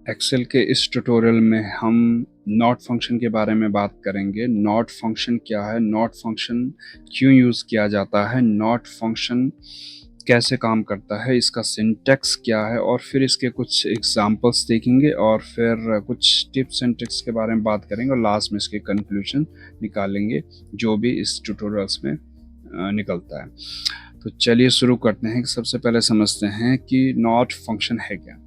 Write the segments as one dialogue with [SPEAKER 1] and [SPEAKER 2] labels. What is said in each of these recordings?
[SPEAKER 1] Excel के इस tutorial में हम नॉट फंक्शन के बारे में बात करेंगे। नॉट फंक्शन क्या है, नॉट फंक्शन क्यों यूज़ किया जाता है, नॉट फंक्शन कैसे काम करता है, इसका सिंटैक्स क्या है, और फिर इसके कुछ एग्जांपल्स देखेंगे और फिर कुछ टिप्स एंड ट्रिक्स के बारे में बात करेंगे और लास्ट में इसके कंक्लूजन निकालेंगे जो भी इस ट्यूटोरियल्स में निकलता है। तो चलिए शुरू करते हैं। सबसे पहले समझते हैं कि नॉट फंक्शन है क्या।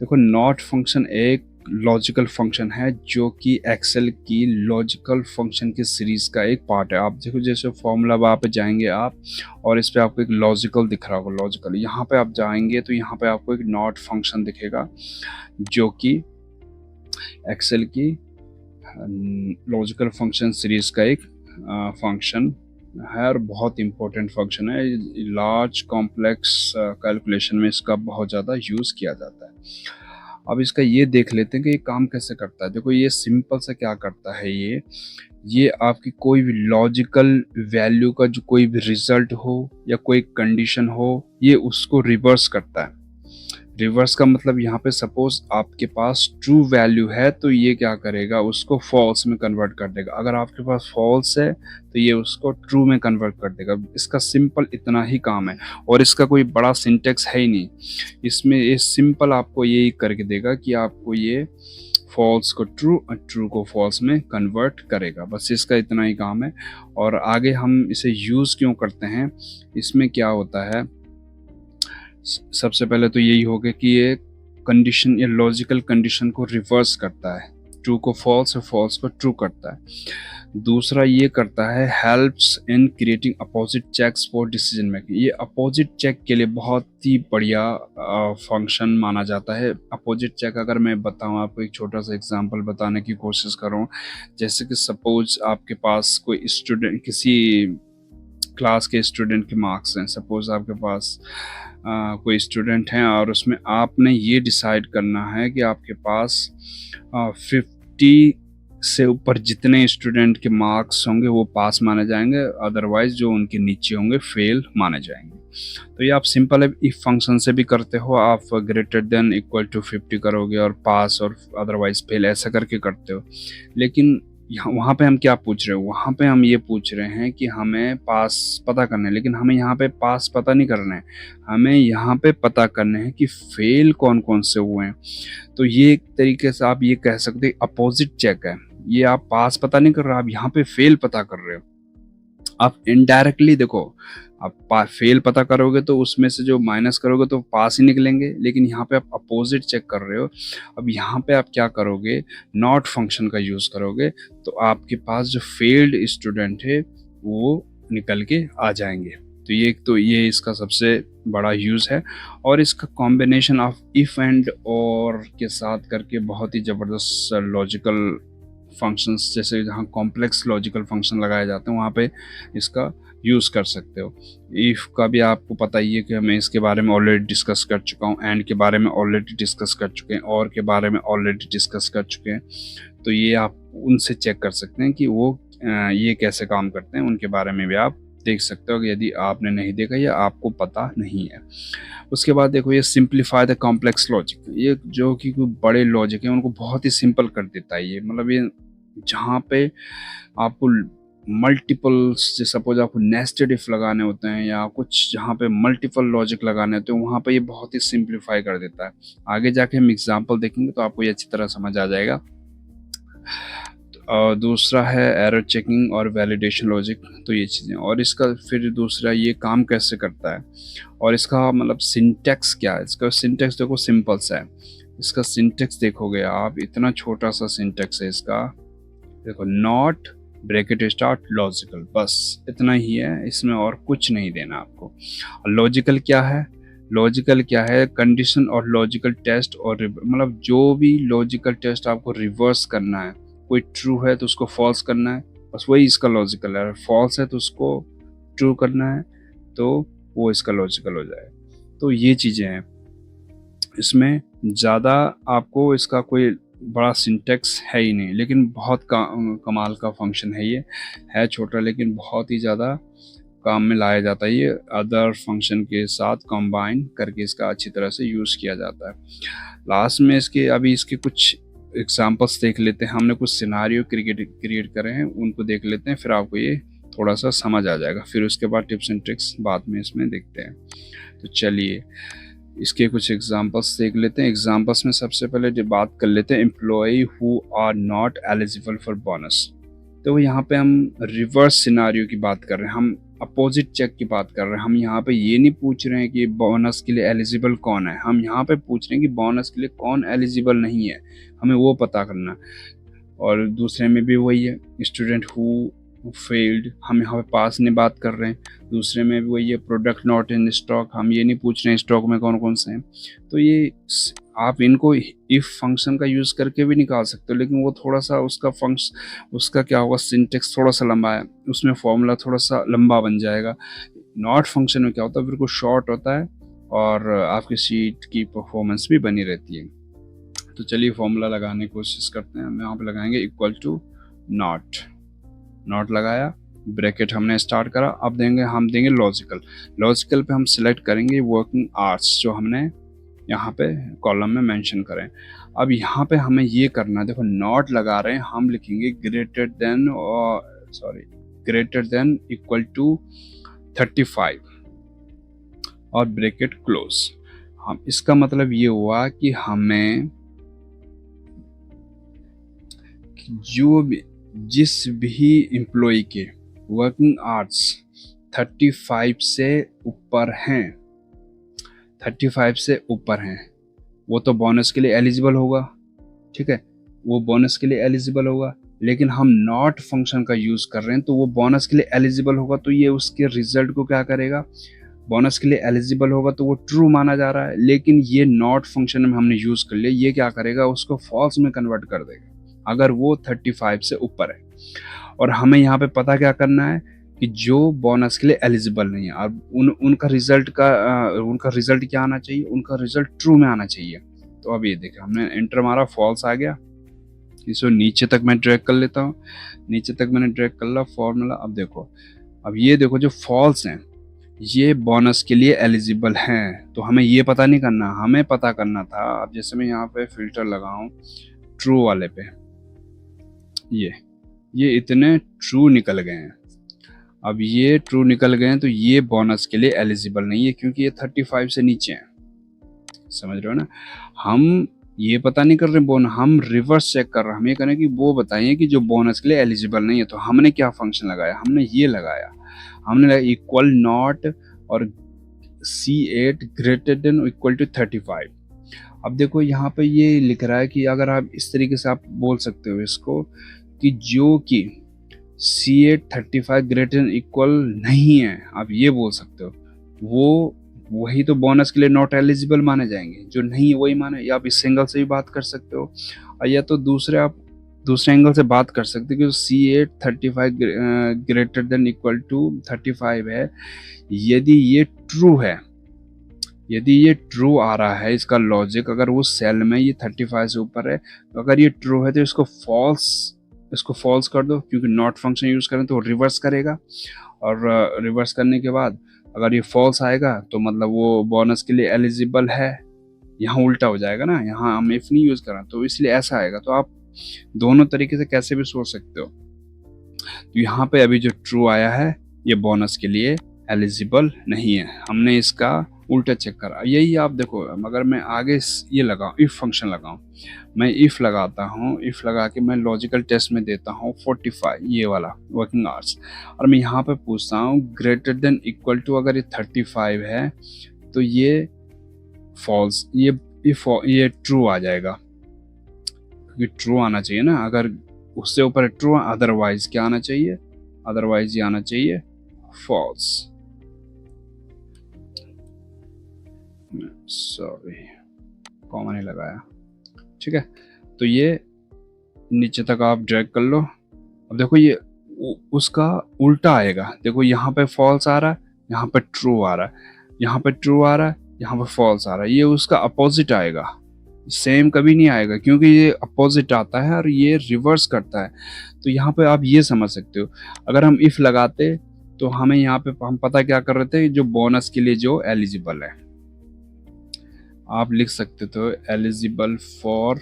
[SPEAKER 1] देखो, नॉट फंक्शन एक लॉजिकल फंक्शन है जो कि एक्सेल की लॉजिकल फंक्शन की सीरीज का एक पार्ट है। आप देखो, जैसे फॉर्मूला बार पे जाएंगे आप और इस पे आपको एक लॉजिकल दिख रहा होगा, लॉजिकल यहाँ पे आप जाएंगे तो यहाँ पे आपको एक नॉट फंक्शन दिखेगा जो कि एक्सेल की लॉजिकल फंक्शन सीरीज का एक फंक्शन है और बहुत इंपॉर्टेंट फंक्शन है। लार्ज कॉम्प्लेक्स कैलकुलेशन में इसका बहुत ज़्यादा यूज़ किया जाता है। अब इसका ये देख लेते हैं कि ये काम कैसे करता है। देखो, ये सिंपल से क्या करता है, ये आपकी कोई भी लॉजिकल वैल्यू का जो कोई भी रिजल्ट हो या कोई कंडीशन हो, ये उसको रिवर्स करता है। रिवर्स का मतलब यहाँ पे सपोज आपके पास ट्रू वैल्यू है तो ये क्या करेगा, उसको फॉल्स में कन्वर्ट कर देगा। अगर आपके पास फॉल्स है तो ये उसको ट्रू में कन्वर्ट कर देगा। इसका सिंपल इतना ही काम है और इसका कोई बड़ा सिंटेक्स है ही नहीं। इसमें ये सिंपल आपको यही करके देगा कि आपको ये फॉल्स को ट्रू और ट्रू को फॉल्स में कन्वर्ट करेगा। बस इसका इतना ही काम है। और आगे हम इसे यूज़ क्यों करते हैं, इसमें क्या होता है, सबसे पहले तो यही होगा कि ये कंडीशन या लॉजिकल कंडीशन को रिवर्स करता है, ट्रू को फॉल्स और फॉल्स को ट्रू करता है। दूसरा ये करता है helps in creating opposite checks for decision making. ये अपोजिट चेक के लिए बहुत ही बढ़िया फंक्शन माना जाता है। अपोजिट चेक अगर मैं बताऊं, आपको एक छोटा सा एग्जांपल बताने की कोशिश करूं, जैसे कि सपोज आपके पास कोई स्टूडेंट, किसी क्लास के स्टूडेंट के मार्क्स हैं। सपोज आपके पास कोई स्टूडेंट हैं और उसमें आपने ये डिसाइड करना है कि आपके पास 50 से ऊपर जितने स्टूडेंट के मार्क्स होंगे वो पास माने जाएंगे, अदरवाइज जो उनके नीचे होंगे फेल माने जाएंगे। तो ये आप सिंपल इफ फंक्शन से भी करते हो, आप ग्रेटर देन इक्वल टू 50 करोगे और पास और अदरवाइज फेल ऐसा करके करते हो। लेकिन यहाँ वहाँ पे हम क्या पूछ रहे हो, वहाँ पे हम ये पूछ रहे हैं कि हमें पास पता करना है, लेकिन हमें यहाँ पे पास पता नहीं करना है, हमें यहाँ पे पता करने हैं कि फेल कौन कौन से हुए हैं। तो ये एक तरीके से आप ये कह सकते हैं अपोजिट चेक है। ये आप पास पता नहीं कर रहे, आप यहाँ पे फेल पता कर रहे हो। आप इनडायरेक्टली देखो, आप फेल पता करोगे तो उसमें से जो माइनस करोगे तो पास ही निकलेंगे, लेकिन यहाँ पे आप अपोजिट चेक कर रहे हो। अब यहाँ पे आप क्या करोगे, नॉट फंक्शन का यूज करोगे तो आपके पास जो फेल्ड स्टूडेंट है वो निकल के आ जाएंगे। तो ये इसका सबसे बड़ा यूज है। और इसका कॉम्बिनेशन ऑफ इफ एंड और के साथ करके बहुत ही जबरदस्त लॉजिकल फंक्शंस, जैसे जहाँ कॉम्प्लेक्स लॉजिकल फंक्शन लगाए जाते हैं वहाँ पे इसका यूज़ कर सकते हो। इफ़ का भी आपको पता ही है कि मैं इसके बारे में ऑलरेडी डिस्कस कर चुका हूँ, एंड के बारे में ऑलरेडी डिस्कस कर चुके हैं, और के बारे में ऑलरेडी डिस्कस कर चुके हैं। तो ये आप उनसे चेक कर सकते हैं कि वो ये कैसे काम करते हैं, उनके बारे में भी आप देख सकते हो यदि आपने नहीं देखा या आपको पता नहीं है। उसके बाद देखो, ये सिंप्लीफाई द कॉम्प्लेक्स लॉजिक, ये जो कि बड़े लॉजिक हैं उनको बहुत ही सिंपल कर देता है। ये मतलब ये जहाँ पे आपको मल्टीपल, सपोज आपको नेस्टेड इफ लगाने होते हैं या कुछ जहाँ पे मल्टीपल लॉजिक लगाने होते हैं, वहाँ पे ये बहुत ही सिंप्लीफाई कर देता है। आगे जाके हम एग्जांपल देखेंगे तो आपको ये अच्छी तरह समझ आ जाएगा। और दूसरा है एरर चेकिंग और वैलिडेशन लॉजिक। तो ये चीज़ें, और इसका फिर दूसरा ये काम कैसे करता है और इसका मतलब सिंटेक्स क्या है। इसका सिंटेक्स देखो सिंपल सा है। इसका सिंटेक्स देखोगे आप, इतना छोटा सा सिंटेक्स है इसका। देखो, नॉट ब्रैकेट स्टार्ट लॉजिकल, बस इतना ही है, इसमें और कुछ नहीं देना आपको। लॉजिकल क्या है, लॉजिकल क्या है, कंडीशन और लॉजिकल टेस्ट, और मतलब जो भी लॉजिकल टेस्ट आपको रिवर्स करना है, कोई ट्रू है तो उसको फॉल्स करना है, बस वही इसका लॉजिकल है। फॉल्स है तो उसको ट्रू करना है, तो वो इसका लॉजिकल हो जाए। तो ये चीज़ें हैं इसमें, ज़्यादा आपको इसका कोई बड़ा सिंटेक्स है ही नहीं, लेकिन बहुत कमाल का फंक्शन है। ये है छोटा लेकिन बहुत ही ज़्यादा काम में लाया जाता है, ये अदर फंक्शन के साथ कंबाइन करके इसका अच्छी तरह से यूज़ किया जाता है। लास्ट में अभी इसके कुछ एग्जांपल्स देख लेते हैं। हमने कुछ सिनारियो क्रिएट करे हैं, उनको देख लेते हैं, फिर आपको ये थोड़ा सा समझ आ जाएगा। फिर उसके बाद टिप्स एंड ट्रिक्स बाद में इसमें देखते हैं। तो चलिए इसके कुछ एग्जांपल्स देख लेते हैं। एग्जांपल्स में सबसे पहले जो बात कर लेते हैं, employ who are not eligible for bonus. तो यहाँ पे हम रिवर्स सिनारियो की बात कर रहे हैं, हम अपोजिट चेक की बात कर रहे हैं। हम यहाँ पे ये नहीं पूछ रहे हैं कि बोनस के लिए एलिजिबल कौन है, हम यहाँ पे पूछ रहे हैं कि बोनस के लिए कौन एलिजिबल नहीं है, हमें वो पता करना। और दूसरे में भी वही है, स्टूडेंट हु फेल्ड, हम यहाँ पे पास नहीं बात कर रहे हैं। दूसरे में भी वही है, प्रोडक्ट नॉट इन स्टॉक, हम ये नहीं पूछ रहे हैं स्टॉक में कौन कौन से हैं। तो ये आप इनको इफ फंक्शन का यूज़ करके भी निकाल सकते हो, लेकिन वो थोड़ा सा उसका क्या होगा, सिंटेक्स थोड़ा सा लंबा है, उसमें फॉर्मूला थोड़ा सा लंबा बन जाएगा। नॉट फंक्शन में क्या होता है, बिल्कुल शॉर्ट होता है और आपकी शीट की परफॉर्मेंस भी बनी रहती है। तो चलिए फॉर्मूला लगाने की कोशिश करते हैं। हम यहाँ पे लगाएंगे इक्वल टू नॉट लगाया, ब्रैकेट हमने स्टार्ट करा। अब हम देंगे लॉजिकल पे हम सिलेक्ट करेंगे वर्किंग आवर्स, जो हमने यहाँ पे कॉलम में मेंशन करें। अब यहाँ पे हमें ये करना है, देखो नॉट लगा रहे हैं, हम लिखेंगे ग्रेटर देन इक्वल टू 35 और ब्रैकेट क्लोज। हम इसका मतलब ये हुआ कि हमें जिस भी एम्प्लॉय के वर्किंग आवर्स 35 से ऊपर हैं, 35 से ऊपर हैं, वो तो बोनस के लिए एलिजिबल होगा। ठीक है, वो बोनस के लिए एलिजिबल होगा, लेकिन हम नॉट फंक्शन का यूज़ कर रहे हैं तो वो बोनस के लिए एलिजिबल होगा। तो ये उसके रिजल्ट को क्या करेगा, बोनस के लिए एलिजिबल होगा तो वो ट्रू माना जा रहा है, लेकिन ये नॉट फंक्शन में हमने यूज़ कर लिया, ये क्या करेगा, उसको फॉल्स में कन्वर्ट कर देगा अगर वो 35 से ऊपर है। और हमें यहाँ पे पता क्या करना है कि जो बोनस के लिए एलिजिबल नहीं है, अब उनका रिजल्ट क्या आना चाहिए, उनका रिजल्ट ट्रू में आना चाहिए। तो अब ये देखिए हमने एंटर मारा, फॉल्स आ गया। इसको नीचे तक मैं ड्रैग कर लेता हूँ, नीचे तक मैंने ड्रैग कर लिया फॉर्मूला। अब ये देखो जो फॉल्स हैं ये बोनस के लिए एलिजिबल हैं, तो हमें ये पता नहीं करना, हमें पता करना था। अब जैसे मैं यहाँ पे फिल्टर लगाऊं ट्रू वाले पे, ये इतने ट्रू निकल गए हैं। अब ये ट्रू निकल गए हैं तो ये बोनस के लिए एलिजिबल नहीं है, क्योंकि ये 35 से नीचे हैं। समझ रहे हो ना, हम ये पता नहीं कर रहे हम रिवर्स चेक कर रहे हैं। हम ये करें कि वो बताइए कि जो बोनस के लिए एलिजिबल नहीं है। तो हमने क्या फंक्शन लगाया, हमने ये लगाया, हमने इक्वल नॉट और C8 greater than equal to 35। अब देखो यहाँ पे ये लिख रहा है कि अगर आप इस तरीके से आप बोल सकते हो इसको कि जो कि C8 35 ग्रेटर देन इक्वल नहीं है, आप ये बोल सकते हो, वही तो बोनस के लिए नॉट एलिजिबल माने जाएंगे, जो नहीं है वही माने। या आप इस एंगल से भी बात कर सकते हो, या तो दूसरे एंगल से बात कर सकते हो कि C8 35 greater than equal to 35 है। यदि ये ट्रू आ रहा है, इसका लॉजिक अगर वो सेल में ये 35 से ऊपर है, तो अगर ये ट्रू है तो इसको फॉल्स कर दो, क्योंकि नॉट फंक्शन यूज करें तो रिवर्स करेगा। और रिवर्स करने के बाद अगर ये फॉल्स आएगा तो मतलब वो बोनस के लिए एलिजिबल है। यहाँ उल्टा हो जाएगा ना, यहाँ हम इफ नहीं यूज करें तो इसलिए ऐसा आएगा। तो आप दोनों तरीके से कैसे भी सोच सकते हो। तो यहाँ पे अभी जो ट्रू आया है ये बोनस के लिए एलिजिबल नहीं है, हमने इसका उल्टा चेक करा। यही आप देखो, अगर मैं आगे ये लगाऊं, इफ फंक्शन लगाऊं, मैं इफ लगाता हूं, इफ लगा के मैं लॉजिकल टेस्ट में देता हूं 45 ये वाला वर्किंग आवर्स, और मैं यहाँ पे पूछता हूं ग्रेटर देन इक्वल टू, अगर ये 35 है तो ये फॉल्स, ये ट्रू आ जाएगा, क्योंकि ट्रू आना चाहिए ना। अगर उससे ऊपर ट्रू, अदरवाइज क्या आना चाहिए, अदरवाइज ये आना चाहिए फॉल्स। सॉरी कॉमा नहीं लगाया, ठीक है। तो ये नीचे तक आप ड्रैग कर लो। अब देखो ये उसका उल्टा आएगा, देखो यहाँ पे फॉल्स आ रहा है, यहाँ पे ट्रू आ रहा है, यहाँ पे ट्रू आ रहा है, यहाँ पे फॉल्स आ रहा है। ये उसका अपोजिट आएगा, सेम कभी नहीं आएगा, क्योंकि ये अपोजिट आता है और ये रिवर्स करता है। तो यहाँ पे आप ये समझ सकते हो, अगर हम इफ लगाते तो हमें यहाँ पे हम पता क्या कर रहे थे, जो बोनस के लिए जो एलिजिबल है, आप लिख सकते थे एलिजिबल फॉर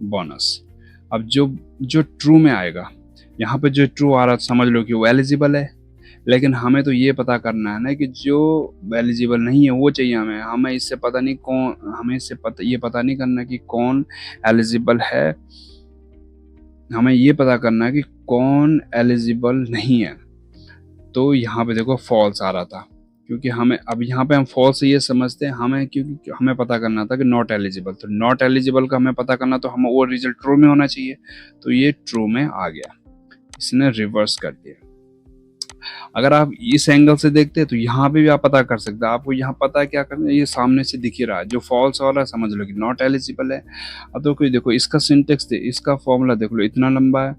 [SPEAKER 1] बोनस। अब जो जो ट्रू में आएगा, यहाँ पे जो ट्रू आ रहा समझ लो कि वो एलिजिबल है, लेकिन हमें तो ये पता करना है ना कि जो एलिजिबल नहीं है वो चाहिए हमें। हमें इससे पता नहीं कौन, हमें इससे ये पता नहीं करना कि कौन एलिजिबल है, हमें ये पता करना है कि कौन एलिजिबल नहीं है। तो यहाँ पे देखो फॉल्स आ रहा था, क्योंकि हमें अब यहाँ पे हम फॉल्स ये समझते हैं हमें, क्योंकि हमें पता करना था कि नॉट एलिजिबल, तो नॉट एलिजिबल का हमें पता करना, तो हमें वो रिजल्ट ट्रू में होना चाहिए, तो ये ट्रू में आ गया, इसने रिवर्स कर दिया। अगर आप इस एंगल से देखते हैं तो यहाँ पे भी आप पता कर सकते हैं, आपको यहाँ पता है क्या करना है, ये सामने से दिख ही रहा है, जो फॉल्स हो रहा है समझ लो कि नॉट एलिजिबल है। अब तो कोई देखो इसका सिंटेक्स इसका फॉर्मूला देख लो, इतना लंबा है,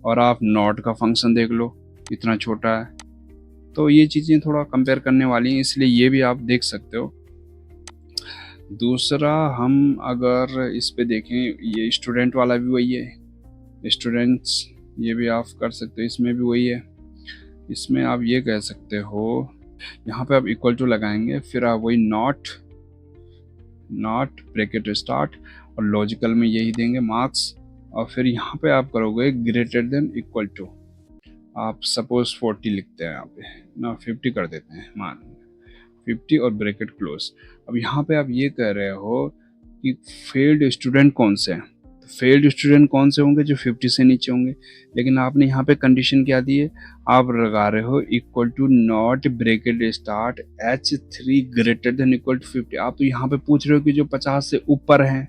[SPEAKER 1] और आप नॉट का फंक्शन देख लो इतना छोटा है, तो ये चीज़ें थोड़ा कंपेयर करने वाली हैं, इसलिए ये भी आप देख सकते हो। दूसरा हम अगर इस पे देखें, ये स्टूडेंट वाला भी वही है, स्टूडेंट्स, ये भी आप कर सकते हो, इसमें भी वही है। इसमें आप ये कह सकते हो, यहाँ पे आप इक्वल टू लगाएंगे, फिर आप वही नॉट ब्रैकेट स्टार्ट, और लॉजिकल में यही देंगे मार्क्स, और फिर यहाँ पे आप करोगे ग्रेटर देन इक्वल टू, आप सपोज 40 लिखते हैं यहाँ पे ना, 50 कर देते हैं, मान 50 और ब्रैकेट क्लोज। अब यहाँ पे आप ये कह रहे हो कि फेल्ड स्टूडेंट कौन से हैं, तो फेल्ड स्टूडेंट कौन से होंगे, जो 50 से नीचे होंगे, लेकिन आपने यहाँ पे कंडीशन क्या दी है, आप लगा रहे हो equal to not bracket start H3 greater than equal to 50। आप तो यहाँ पे पूछ रहे हो कि जो 50 से ऊपर हैं,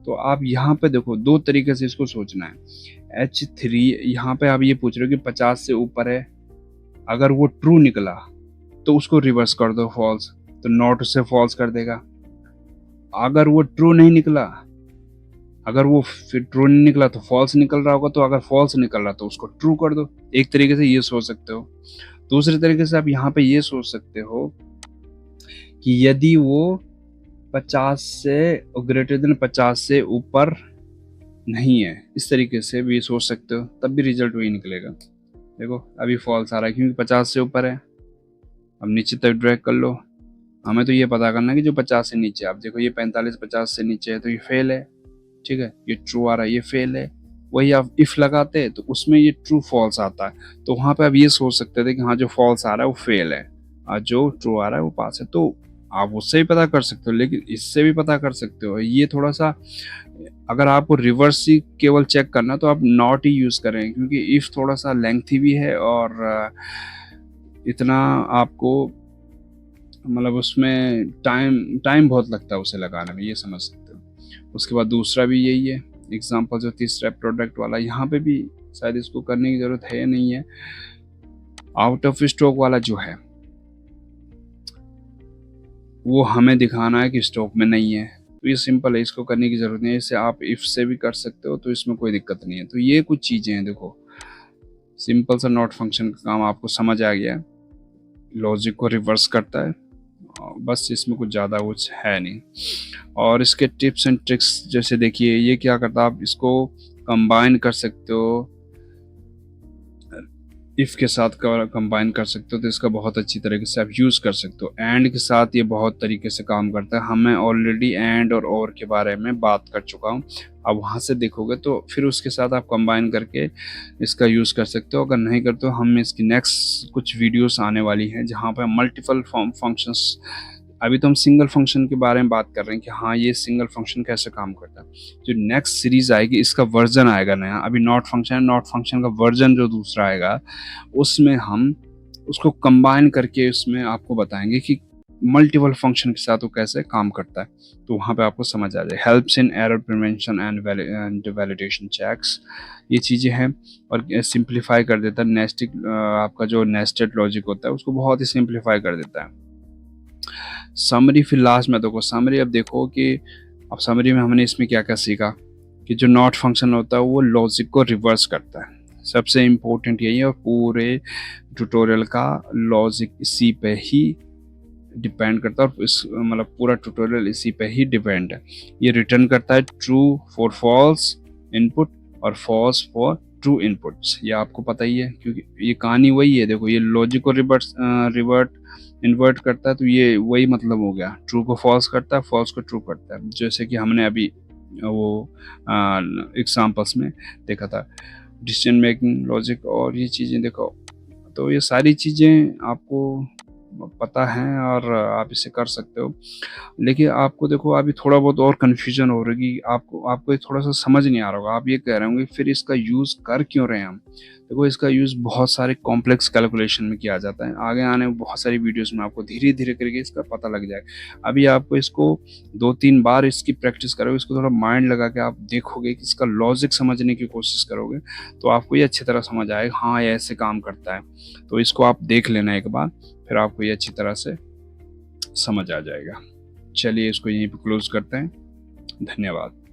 [SPEAKER 1] तो आप यहाँ पे देखो दो तरीके से इसको सोचना है। H3 यहाँ पे आप ये पूछ रहे हो कि 50 से ऊपर है, अगर वो ट्रू निकला तो उसको रिवर्स कर दो फॉल्स, तो नॉट से फॉल्स कर देगा। अगर वो ट्रू नहीं निकला, अगर वो फिर ट्रू नहीं निकला तो फॉल्स निकल रहा होगा, तो अगर फॉल्स निकल रहा तो उसको ट्रू कर दो। एक तरीके से ये सोच सकते हो। दूसरे तरीके से आप यहाँ पे ये सोच सकते हो कि यदि वो 50 से ग्रेटर देन 50 से ऊपर नहीं है, इस तरीके से भी सोच सकते हो, तब भी रिजल्ट वही निकलेगा। देखो अभी फॉल्स आ रहा है क्योंकि 50 से ऊपर है। अब नीचे तक ड्रैग कर लो, हमें तो ये पता करना है कि जो 50 से नीचे, आप देखो ये 45 50 से नीचे है तो ये फेल है, ठीक है, ये ट्रू आ रहा है, ये फेल है। वही आप इफ लगाते हैं तो उसमें ये ट्रू फॉल्स आता है, तो वहाँ पे आप ये सोच सकते थे कि हाँ जो फॉल्स आ रहा है वो फेल है और जो ट्रू आ रहा है वो पास है। तो आप उससे भी पता कर सकते हो, लेकिन इससे भी पता कर सकते हो। ये थोड़ा सा, अगर आपको रिवर्स ही केवल चेक करना तो आप नॉट ही यूज़ करें, क्योंकि इफ थोड़ा सा लेंथी भी है और इतना आपको मतलब उसमें टाइम बहुत लगता है उसे लगाने में, ये समझ सकते हो। उसके बाद दूसरा भी यही है एग्जांपल, जो तीसरा प्रोडक्ट वाला, यहाँ पे भी शायद इसको करने की ज़रूरत है नहीं है। आउट ऑफ स्टॉक वाला जो है वो हमें दिखाना है कि स्टॉक में नहीं है, तो ये सिंपल है, इसको करने की ज़रूरत नहीं है। इसे आप इफ से भी कर सकते हो, तो इसमें कोई दिक्कत नहीं है। तो ये कुछ चीज़ें हैं, देखो सिंपल सा नॉट फंक्शन का काम आपको समझ आ गया, लॉजिक को रिवर्स करता है, बस इसमें कुछ ज़्यादा कुछ है नहीं। और इसके टिप्स एंड ट्रिक्स जैसे देखिए, ये क्या करता है, आप इसको कंबाइन कर सकते हो, इफ़ के साथ कंबाइन कर सकते हो, तो इसका बहुत अच्छी तरीके से आप यूज़ कर सकते हो। एंड के साथ ये बहुत तरीके से काम करता है, हमें ऑलरेडी एंड और के बारे में बात कर चुका हूँ। अब वहाँ से देखोगे तो फिर उसके साथ आप कंबाइन करके इसका यूज़ कर सकते हो। अगर नहीं करते हो, हम इसकी नेक्स्ट कुछ वीडियोस आने वाली हैं जहाँ पर मल्टीपल फंक्शंस, अभी तो हम सिंगल फंक्शन के बारे में बात कर रहे हैं कि हाँ ये सिंगल फंक्शन कैसे काम करता है। जो नेक्स्ट सीरीज आएगी इसका वर्जन आएगा नया, अभी नॉट फंक्शन है, नॉट फंक्शन का वर्जन जो दूसरा आएगा उसमें हम उसको कंबाइन करके उसमें आपको बताएंगे कि मल्टीपल फंक्शन के साथ वो कैसे काम करता है, तो वहाँ पे आपको समझ आ जाए। Helps in error prevention and validation checks, ये चीज़ें हैं, और सिंप्लीफाई कर देता है नेस्टिक, आपका जो नेस्टेड लॉजिक होता है उसको बहुत ही सिंप्लीफाई कर देता है। समरी फिर लास्ट में देखो, समरी अब देखो कि अब समरी में हमने इसमें क्या क्या सीखा कि जो नॉट फंक्शन होता है वो लॉजिक को रिवर्स करता है, सबसे इम्पोर्टेंट यही है, और पूरे ट्यूटोरियल का लॉजिक इसी पे ही डिपेंड करता है, और इस मतलब पूरा ट्यूटोरियल इसी पे ही डिपेंड है। ये रिटर्न करता है ट्रू फॉर फॉल्स इनपुट और फॉल्स फॉर ट्रू इनपुट्स, ये आपको पता ही है क्योंकि ये कहानी वही है। देखो ये लॉजिक को रिवर्ट इन्वर्ट करता है तो ये वही मतलब हो गया, ट्रू को फॉल्स करता है, फॉल्स को ट्रू करता है, जैसे कि हमने अभी वो एग्जाम्पल्स में देखा था, डिसीजन मेकिंग, लॉजिक और ये चीज़ें देखो। तो ये सारी चीज़ें आपको पता हैं और आप इसे कर सकते हो। लेकिन आपको देखो अभी थोड़ा बहुत और कन्फ्यूजन हो रही है, आपको आपको ये थोड़ा सा समझ नहीं आ रहा होगा, आप ये कह रहे होंगे फिर इसका यूज़ कर क्यों रहे हैं हम। देखो इसका यूज़ बहुत सारे कॉम्प्लेक्स कैलकुलेशन में किया जाता है, आगे आने में बहुत सारी वीडियोस में आपको धीरे धीरे करके इसका पता लग जाएगा। अभी आपको इसको 2-3 बार इसकी प्रैक्टिस करोगे, इसको थोड़ा माइंड लगा के आप देखोगे कि इसका लॉजिक समझने की कोशिश करोगे तो आपको ये अच्छी तरह समझ आएगा, हाँ ये ऐसे काम करता है। तो इसको आप देख लेना एक बार, फिर आपको ये अच्छी तरह से समझ आ जाएगा। चलिए इसको यहीं पे क्लोज करते हैं। धन्यवाद।